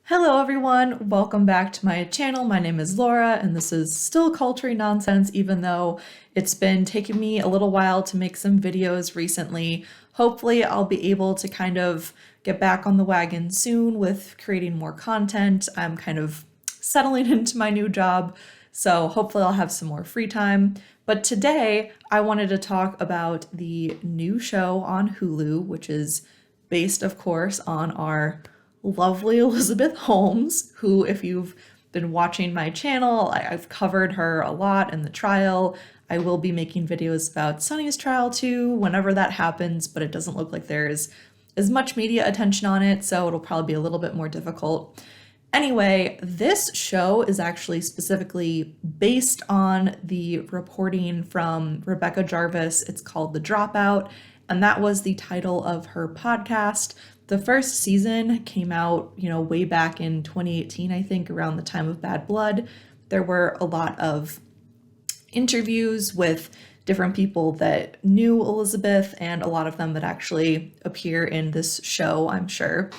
Hello everyone, welcome back to my channel. My name is Laura and this is still Culture Nonsense, even though it's been taking me a little while to make some videos recently. Hopefully I'll be able to kind of get back on the wagon soon with creating more content. I'm kind of settling into my new job, so hopefully I'll have some more free time. But today I wanted to talk about the new show on Hulu, which is based, of course, on our lovely Elizabeth Holmes, who, if you've been watching my channel, I've covered her a lot in the trial. I will be making videos about Sunny's trial too, whenever that happens, but it doesn't look like there's as much media attention on it, so it'll probably be a little bit more difficult. Anyway, this show is actually specifically based on the reporting from Rebecca Jarvis. It's called The Dropout, and that was the title of her podcast. The first season came out, way back in 2018, I think, around the time of Bad Blood. There were a lot of interviews with different people that knew Elizabeth, and a lot of them that actually appear in this show, I'm sure.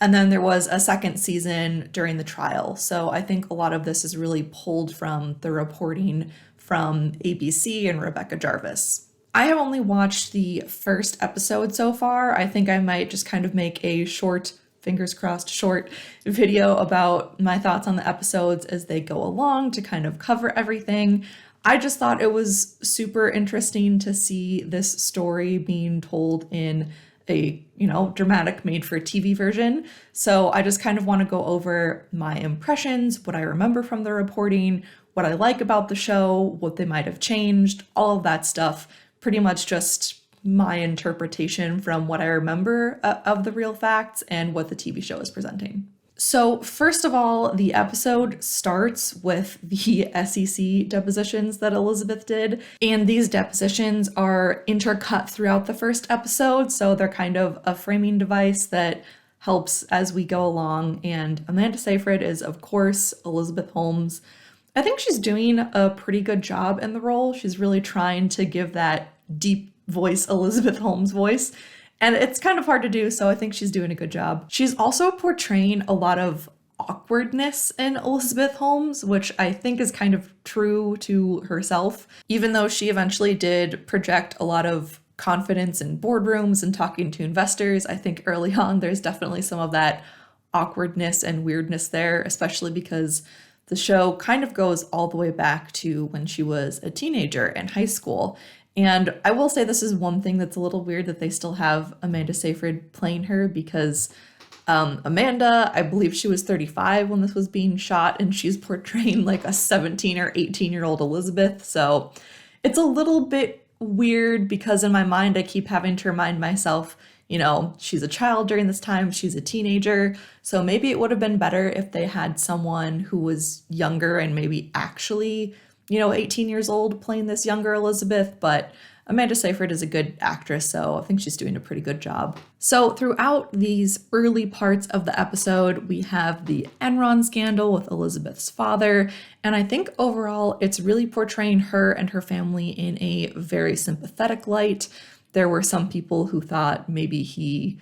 And then there was a second season during the trial. So I think a lot of this is really pulled from the reporting from ABC and Rebecca Jarvis. I have only watched the first episode so far. I think I might just kind of make a short, fingers crossed, short video about my thoughts on the episodes as they go along to kind of cover everything. I just thought it was super interesting to see this story being told in a, dramatic made-for-TV version. So I just kind of want to go over my impressions, what I remember from the reporting, what I like about the show, what they might have changed, all of that stuff. Pretty much just my interpretation from what I remember of the real facts and what the TV show is presenting. So first of all, the episode starts with the SEC depositions that Elizabeth did, and these depositions are intercut throughout the first episode, so they're kind of a framing device that helps as we go along, and Amanda Seyfried is, of course, Elizabeth Holmes. I think she's doing a pretty good job in the role. She's really trying to give that deep voice, Elizabeth Holmes voice, and it's kind of hard to do, so I think she's doing a good job. She's also portraying a lot of awkwardness in Elizabeth Holmes, which I think is kind of true to herself, even though she eventually did project a lot of confidence in boardrooms and talking to investors. I think early on there's definitely some of that awkwardness and weirdness there, especially because the show kind of goes all the way back to when she was a teenager in high school. And I will say this is one thing that's a little weird, that they still have Amanda Seyfried playing her, because Amanda, I believe she was 35 when this was being shot, and she's portraying like a 17 or 18-year-old Elizabeth. So it's a little bit weird, because in my mind I keep having to remind myself, she's a child during this time, she's a teenager, so maybe it would have been better if they had someone who was younger and maybe actually 18 years old playing this younger Elizabeth, but Amanda Seyfried is a good actress, so I think she's doing a pretty good job. So throughout these early parts of the episode, we have the Enron scandal with Elizabeth's father, and I think overall it's really portraying her and her family in a very sympathetic light. There were some people who thought maybe he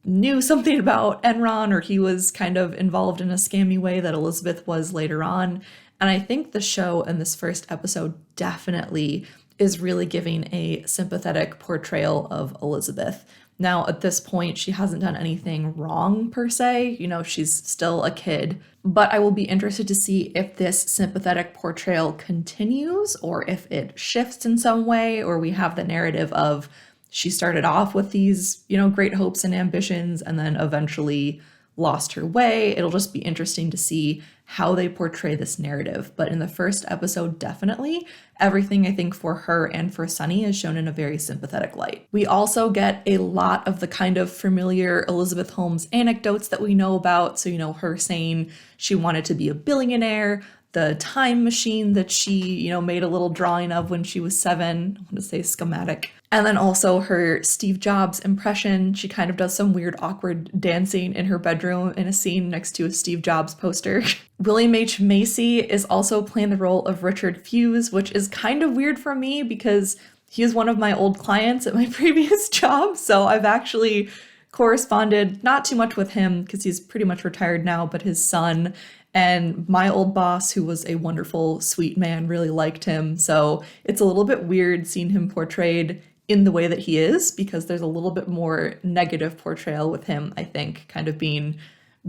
knew something about Enron, or he was kind of involved in a scammy way that Elizabeth was later on. And I think the show in this first episode definitely is really giving a sympathetic portrayal of Elizabeth. Now, at this point, she hasn't done anything wrong per se. She's still a kid. But I will be interested to see if this sympathetic portrayal continues, or if it shifts in some way, or we have the narrative of she started off with these, great hopes and ambitions and then eventually lost her way. It'll just be interesting to see how they portray this narrative. But in the first episode, definitely, everything I think for her and for Sunny is shown in a very sympathetic light. We also get a lot of the kind of familiar Elizabeth Holmes anecdotes that we know about. So, her saying she wanted to be a billionaire, the time machine that she, made a little drawing of when she was 7, I want to say schematic. And then also her Steve Jobs impression. She kind of does some weird, awkward dancing in her bedroom in a scene next to a Steve Jobs poster. William H. Macy is also playing the role of Richard Fuse, which is kind of weird for me because he is one of my old clients at my previous job. So I've actually corresponded not too much with him because he's pretty much retired now, but his son and my old boss, who was a wonderful, sweet man, really liked him. So it's a little bit weird seeing him portrayed in the way that he is because there's a little bit more negative portrayal with him, I think, kind of being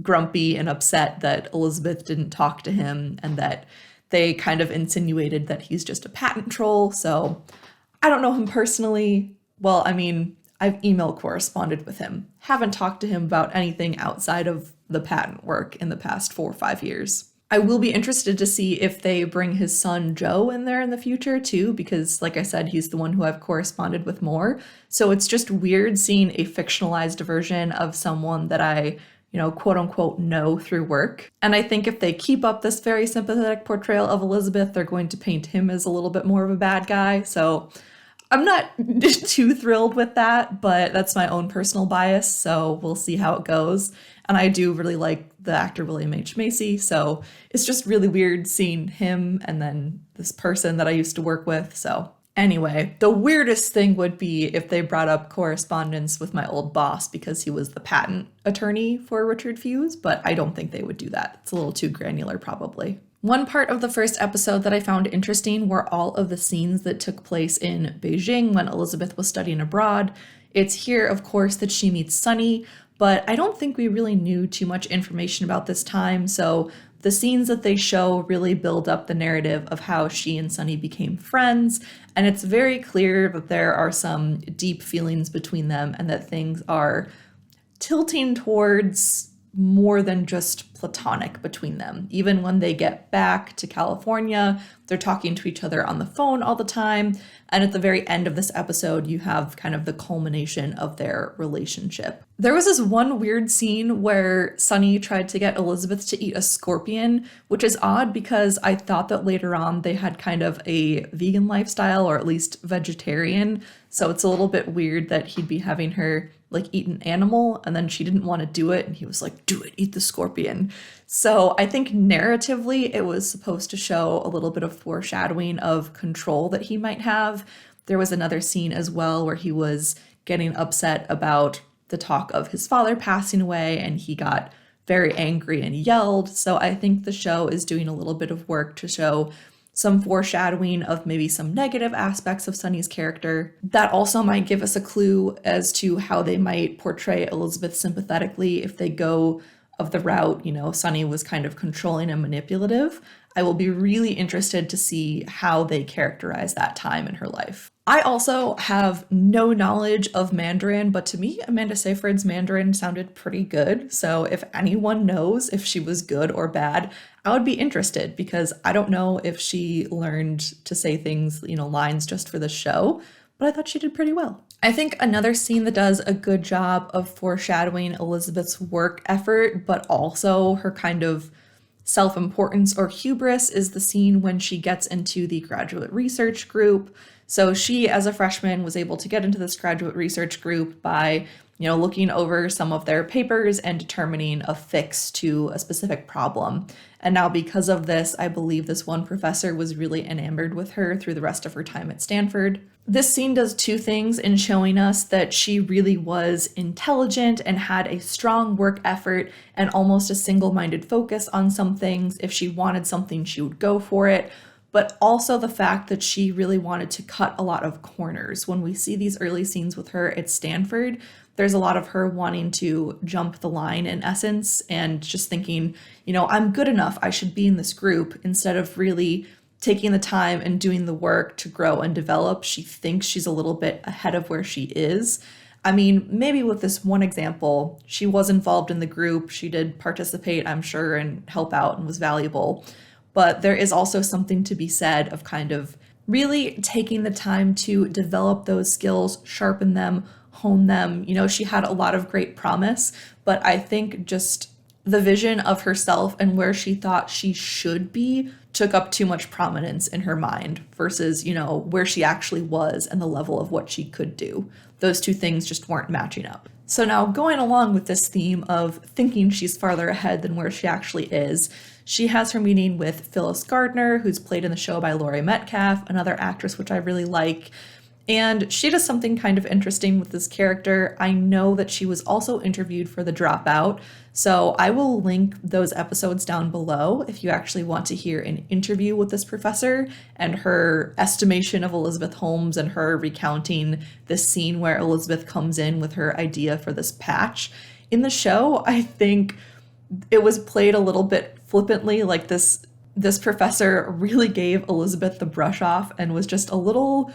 grumpy and upset that Elizabeth didn't talk to him and that they kind of insinuated that he's just a patent troll. So I don't know him personally. Well, I mean, I've email corresponded with him. Haven't talked to him about anything outside of the patent work in the past 4 or 5 years. I will be interested to see if they bring his son Joe in there in the future too, because like I said, he's the one who I've corresponded with more. So it's just weird seeing a fictionalized version of someone that I, quote unquote, know through work. And I think if they keep up this very sympathetic portrayal of Elizabeth, they're going to paint him as a little bit more of a bad guy. So I'm not too thrilled with that, but that's my own personal bias, so we'll see how it goes. And I do really like the actor William H. Macy, so it's just really weird seeing him and then this person that I used to work with. So anyway, the weirdest thing would be if they brought up correspondence with my old boss because he was the patent attorney for Richard Fuse, but I don't think they would do that. It's a little too granular probably. One part of the first episode that I found interesting were all of the scenes that took place in Beijing when Elizabeth was studying abroad. It's here, of course, that she meets Sunny, but I don't think we really knew too much information about this time, so the scenes that they show really build up the narrative of how she and Sunny became friends, and it's very clear that there are some deep feelings between them and that things are tilting towards more than just platonic between them. Even when they get back to California, they're talking to each other on the phone all the time. And at the very end of this episode, you have kind of the culmination of their relationship. There was this one weird scene where Sunny tried to get Elizabeth to eat a scorpion, which is odd because I thought that later on they had kind of a vegan lifestyle, or at least vegetarian. So it's a little bit weird that he'd be having her like eat an animal and then she didn't want to do it and he was like, do it, eat the scorpion. So I think narratively it was supposed to show a little bit of foreshadowing of control that he might have. There was another scene as well where he was getting upset about the talk of his father passing away and he got very angry and yelled. So I think the show is doing a little bit of work to show some foreshadowing of maybe some negative aspects of Sunny's character. That also might give us a clue as to how they might portray Elizabeth sympathetically if they go of the route, Sunny was kind of controlling and manipulative. I will be really interested to see how they characterize that time in her life. I also have no knowledge of Mandarin, but to me, Amanda Seyfried's Mandarin sounded pretty good. So if anyone knows if she was good or bad, I would be interested because I don't know if she learned to say things, lines just for the show, but I thought she did pretty well. I think another scene that does a good job of foreshadowing Elizabeth's work effort, but also her kind of self-importance or hubris is the scene when she gets into the graduate research group. So she, as a freshman, was able to get into this graduate research group by, looking over some of their papers and determining a fix to a specific problem. And now because of this, I believe this one professor was really enamored with her through the rest of her time at Stanford. This scene does two things in showing us that she really was intelligent and had a strong work effort and almost a single-minded focus on some things. If she wanted something, she would go for it. But also the fact that she really wanted to cut a lot of corners. When we see these early scenes with her at Stanford, there's a lot of her wanting to jump the line in essence and just thinking, I'm good enough, I should be in this group, instead of really taking the time and doing the work to grow and develop. She thinks she's a little bit ahead of where she is. I mean, maybe with this one example, she was involved in the group, she did participate, I'm sure, and help out and was valuable. But there is also something to be said of kind of really taking the time to develop those skills, sharpen them, hone them. She had a lot of great promise, but I think just the vision of herself and where she thought she should be took up too much prominence in her mind versus, where she actually was and the level of what she could do. Those two things just weren't matching up. So now going along with this theme of thinking she's farther ahead than where she actually is, she has her meeting with Phyllis Gardner, who's played in the show by Laurie Metcalf, another actress which I really like. And she does something kind of interesting with this character. I know that she was also interviewed for The Dropout, so I will link those episodes down below if you actually want to hear an interview with this professor and her estimation of Elizabeth Holmes and her recounting this scene where Elizabeth comes in with her idea for this patch. In the show, I think it was played a little bit flippantly, like this professor really gave Elizabeth the brush off and was just a little,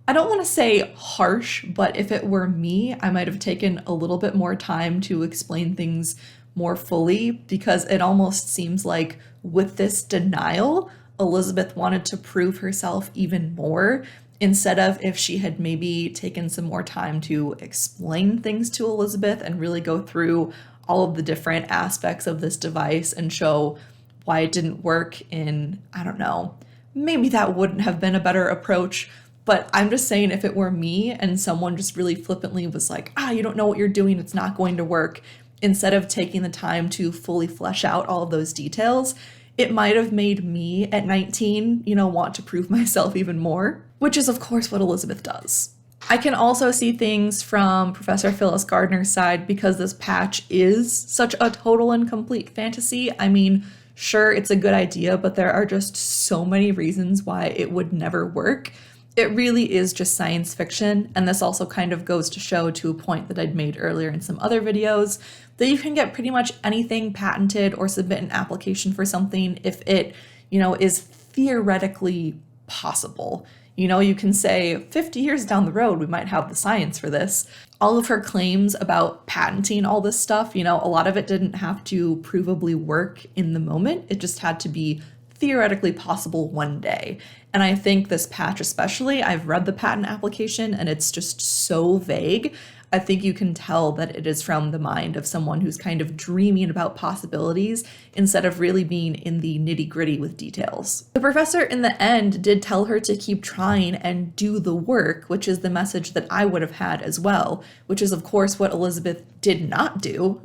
I don't want to say harsh, but if it were me, I might have taken a little bit more time to explain things more fully, because it almost seems like with this denial, Elizabeth wanted to prove herself even more, instead of if she had maybe taken some more time to explain things to Elizabeth and really go through all of the different aspects of this device and show why it didn't work in, I don't know, maybe that wouldn't have been a better approach. But I'm just saying, if it were me and someone just really flippantly was like, you don't know what you're doing, it's not going to work, instead of taking the time to fully flesh out all of those details, it might have made me at 19, want to prove myself even more, which is of course what Elizabeth does. I can also see things from Professor Phyllis Gardner's side, because this patch is such a total and complete fantasy. I mean, sure, it's a good idea, but there are just so many reasons why it would never work. It really is just science fiction, and this also kind of goes to show, to a point that I'd made earlier in some other videos, that you can get pretty much anything patented or submit an application for something if it, is theoretically possible. You can say 50 years down the road, we might have the science for this. All of her claims about patenting all this stuff, a lot of it didn't have to provably work in the moment. It just had to be theoretically possible one day. And I think this patch especially, I've read the patent application and it's just so vague. I think you can tell that it is from the mind of someone who's kind of dreaming about possibilities instead of really being in the nitty-gritty with details. The professor in the end did tell her to keep trying and do the work, which is the message that I would have had as well, which is of course what Elizabeth did not do.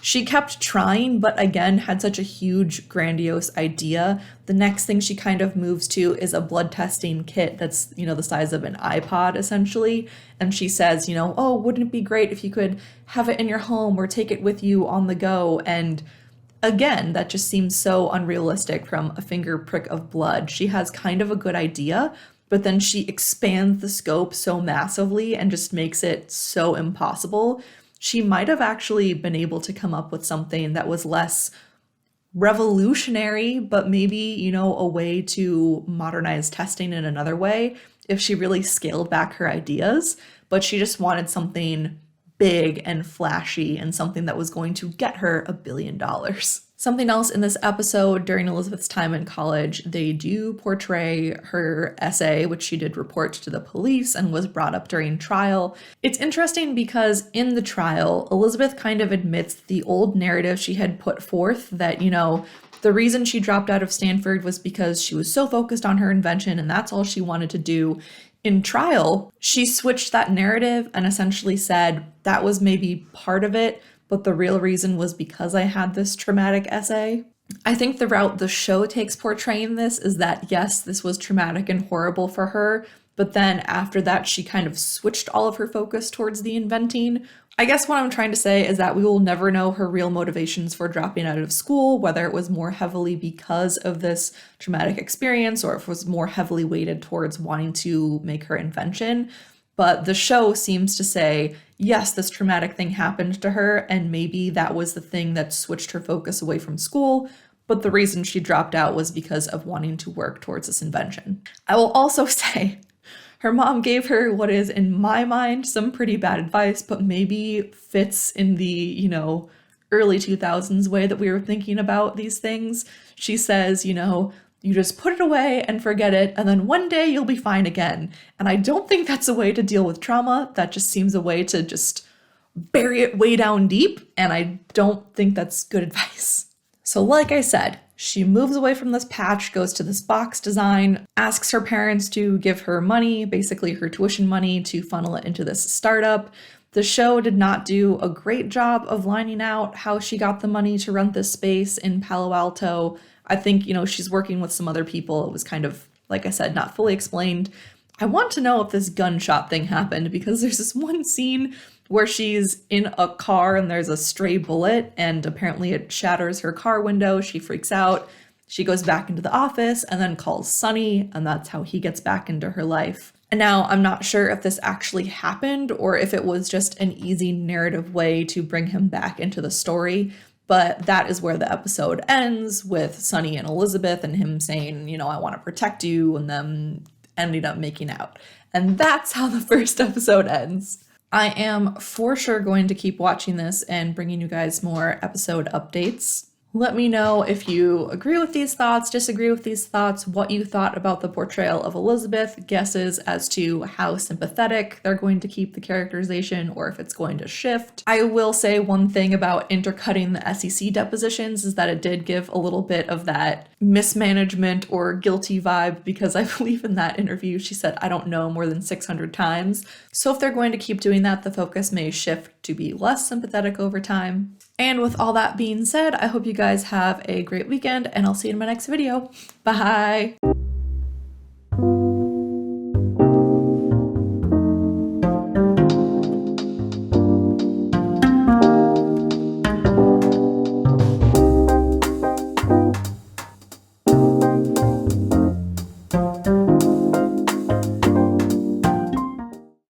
She kept trying, but again, had such a huge, grandiose idea. The next thing she kind of moves to is a blood testing kit that's, the size of an iPod, essentially. And she says, oh, wouldn't it be great if you could have it in your home or take it with you on the go? And again, that just seems so unrealistic from a finger prick of blood. She has kind of a good idea, but then she expands the scope so massively and just makes it so impossible. She might have actually been able to come up with something that was less revolutionary, but maybe, a way to modernize testing in another way if she really scaled back her ideas. But she just wanted something big and flashy and something that was going to get her $1 billion. Something else in this episode, during Elizabeth's time in college, they do portray her essay, which she did report to the police and was brought up during trial. It's interesting because in the trial, Elizabeth kind of admits the old narrative she had put forth that, the reason she dropped out of Stanford was because she was so focused on her invention and that's all she wanted to do. In trial, she switched that narrative and essentially said that was maybe part of it, but the real reason was because I had this traumatic essay. I think the route the show takes portraying this is that, yes, this was traumatic and horrible for her, but then after that, she kind of switched all of her focus towards the inventing. I guess what I'm trying to say is that we will never know her real motivations for dropping out of school, whether it was more heavily because of this traumatic experience or if it was more heavily weighted towards wanting to make her invention. But the show seems to say, yes, this traumatic thing happened to her, and maybe that was the thing that switched her focus away from school, but the reason she dropped out was because of wanting to work towards this invention. I will also say, her mom gave her what is, in my mind, some pretty bad advice, but maybe fits in the, early 2000s way that we were thinking about these things. She says, you just put it away and forget it, and then one day you'll be fine again. And I don't think that's a way to deal with trauma. That just seems a way to just bury it way down deep, and I don't think that's good advice. So like I said, she moves away from this patch, goes to this box design, asks her parents to give her money, basically her tuition money, to funnel it into this startup. The show did not do a great job of lining out how she got the money to rent this space in Palo Alto. I think, she's working with some other people. It was kind of, like I said, not fully explained. I want to know if this gunshot thing happened, because there's this one scene where she's in a car and there's a stray bullet and apparently it shatters her car window. She freaks out. She goes back into the office and then calls Sonny, and that's how he gets back into her life. And now I'm not sure if this actually happened or if it was just an easy narrative way to bring him back into the story. But that is where the episode ends, with Sonny and Elizabeth and him saying, you know, I want to protect you, and them ending up making out. And that's how the first episode ends. I am for sure going to keep watching this and bringing you guys more episode updates. Let me know if you agree with these thoughts, disagree with these thoughts, what you thought about the portrayal of Elizabeth, guesses as to how sympathetic they're going to keep the characterization or if it's going to shift. I will say one thing about intercutting the SEC depositions is that it did give a little bit of that mismanagement or guilty vibe, because I believe in that interview she said, I don't know, more than 600 times. So if they're going to keep doing that, the focus may shift to be less sympathetic over time. And with all that being said, I hope you guys have a great weekend, and I'll see you in my next video. Bye!